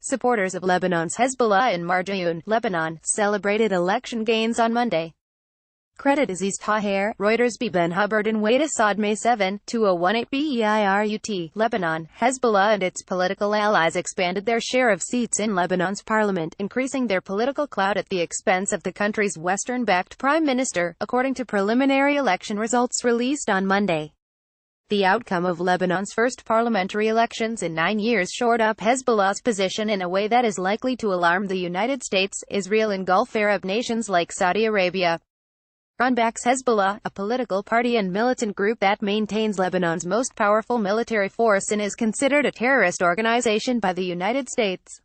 Supporters of Lebanon's Hezbollah in Marjayoun, Lebanon, celebrated election gains on Monday. Credit Aziz Taher, Reuters. Ben Hubbard and Wade Assad May 7, 2018 Beirut, Lebanon. Hezbollah and its political allies expanded their share of seats in Lebanon's parliament, increasing their political clout at the expense of the country's Western-backed prime minister, according to preliminary election results released on Monday. The outcome of Lebanon's first parliamentary elections in 9 years shored up Hezbollah's position in a way that is likely to alarm the United States, Israel and Gulf Arab nations like Saudi Arabia. Iran backs Hezbollah, a political party and militant group that maintains Lebanon's most powerful military force and is considered a terrorist organization by the United States.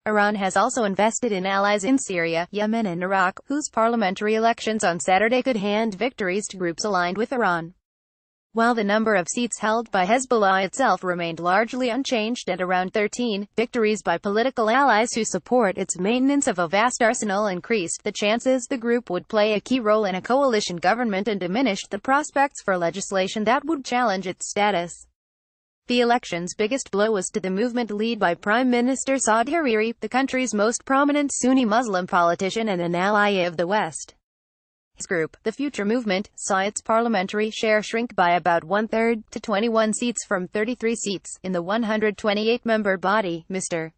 Iran has also invested in allies in Syria, Yemen and Iraq, whose parliamentary elections on Saturday could hand victories to groups aligned with Iran. While the number of seats held by Hezbollah itself remained largely unchanged at around 13, victories by political allies who support its maintenance of a vast arsenal increased the chances the group would play a key role in a coalition government and diminished the prospects for legislation that would challenge its status. The election's biggest blow was to the movement led by Prime Minister Saad Hariri, the country's most prominent Sunni Muslim politician and an ally of the West. His group, the Future Movement, saw its parliamentary share shrink by about one-third, to 21 seats from 33 seats, in the 128-member body, Mr.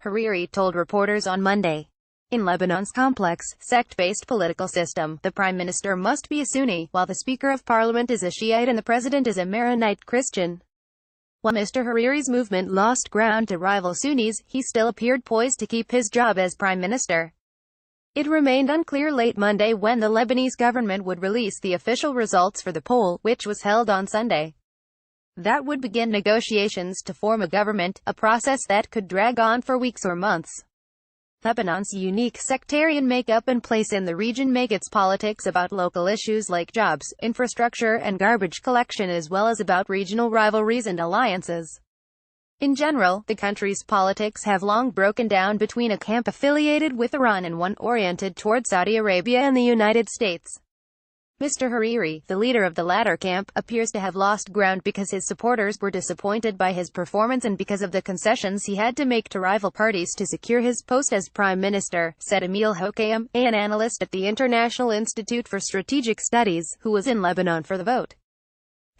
Hariri told reporters on Monday. In Lebanon's complex, sect-based political system, the prime minister must be a Sunni, while the Speaker of Parliament is a Shiite and the president is a Maronite Christian. While Mr. Hariri's movement lost ground to rival Sunnis, he still appeared poised to keep his job as prime minister. It remained unclear late Monday when the Lebanese government would release the official results for the poll, which was held on Sunday. That would begin negotiations to form a government, a process that could drag on for weeks or months. Lebanon's unique sectarian makeup and place in the region make its politics about local issues like jobs, infrastructure and garbage collection as well as about regional rivalries and alliances. In general, the country's politics have long broken down between a camp affiliated with Iran and one oriented toward Saudi Arabia and the United States. Mr. Hariri, the leader of the latter camp, appears to have lost ground because his supporters were disappointed by his performance and because of the concessions he had to make to rival parties to secure his post as prime minister, said Emil Hokaim, an analyst at the International Institute for Strategic Studies, who was in Lebanon for the vote.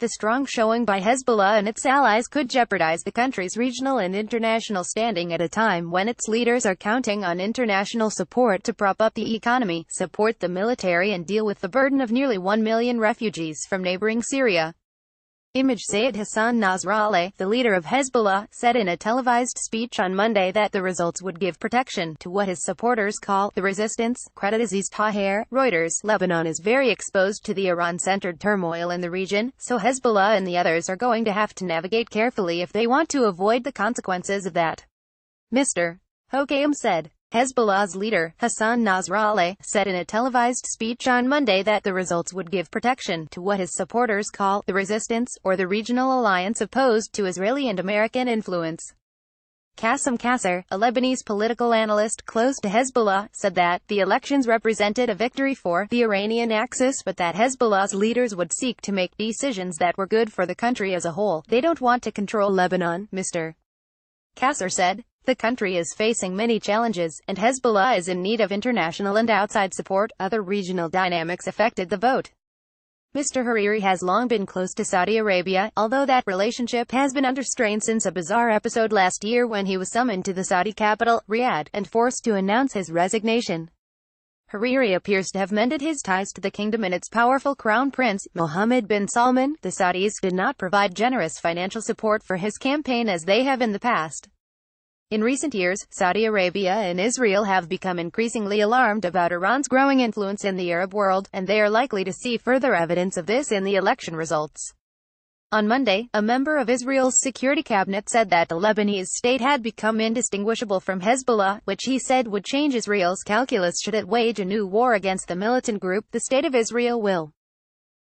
The strong showing by Hezbollah and its allies could jeopardize the country's regional and international standing at a time when its leaders are counting on international support to prop up the economy, support the military and deal with the burden of nearly 1 million refugees from neighboring Syria. Image Sayed Hassan Nasrallah, the leader of Hezbollah, said in a televised speech on Monday that the results would give protection to what his supporters call the resistance. Credit Aziz Taher, Reuters. Lebanon is very exposed to the Iran-centered turmoil in the region, so Hezbollah and the others are going to have to navigate carefully if they want to avoid the consequences of that. Mr. Hokaim said. Hezbollah's leader, Hassan Nasrallah, said in a televised speech on Monday that the results would give protection to what his supporters call the resistance, or the regional alliance opposed to Israeli and American influence. Qassem Qasser, a Lebanese political analyst close to Hezbollah, said that the elections represented a victory for the Iranian axis but that Hezbollah's leaders would seek to make decisions that were good for the country as a whole. They don't want to control Lebanon, Mr. Qasser said. The country is facing many challenges, and Hezbollah is in need of international and outside support. Other regional dynamics affected the vote. Mr. Hariri has long been close to Saudi Arabia, although that relationship has been under strain since a bizarre episode last year when he was summoned to the Saudi capital, Riyadh, and forced to announce his resignation. Hariri appears to have mended his ties to the kingdom and its powerful crown prince, Mohammed bin Salman. The Saudis did not provide generous financial support for his campaign as they have in the past. In recent years, Saudi Arabia and Israel have become increasingly alarmed about Iran's growing influence in the Arab world, and they are likely to see further evidence of this in the election results. On Monday, a member of Israel's security cabinet said that the Lebanese state had become indistinguishable from Hezbollah, which he said would change Israel's calculus should it wage a new war against the militant group. The State of Israel will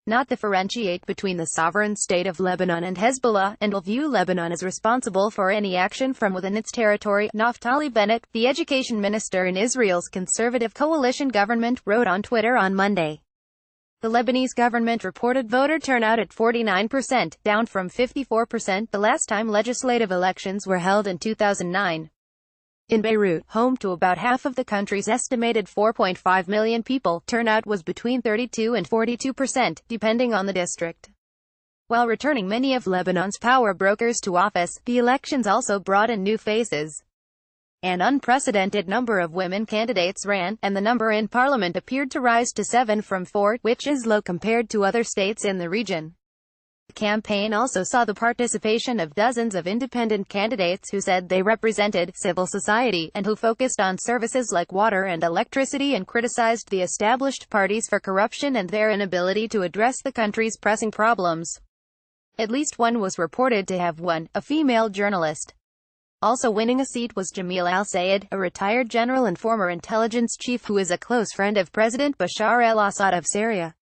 not differentiate between the sovereign state of Lebanon and Hezbollah, and will view Lebanon as responsible for any action from within its territory. Naftali Bennett, the education minister in Israel's conservative coalition government, wrote on Twitter on Monday. The Lebanese government reported voter turnout at 49%, down from 54% the last time legislative elections were held in 2009. In Beirut, home to about half of the country's estimated 4.5 million people, turnout was between 32 and 42%, depending on the district. While returning many of Lebanon's power brokers to office, the elections also brought in new faces. An unprecedented number of women candidates ran, and the number in parliament appeared to rise to 7 from 4, which is low compared to other states in the region. The campaign also saw the participation of dozens of independent candidates who said they represented civil society, and who focused on services like water and electricity and criticized the established parties for corruption and their inability to address the country's pressing problems. At least one was reported to have won, a female journalist. Also winning a seat was Jamil al-Sayed, a retired general and former intelligence chief who is a close friend of President Bashar al-Assad of Syria.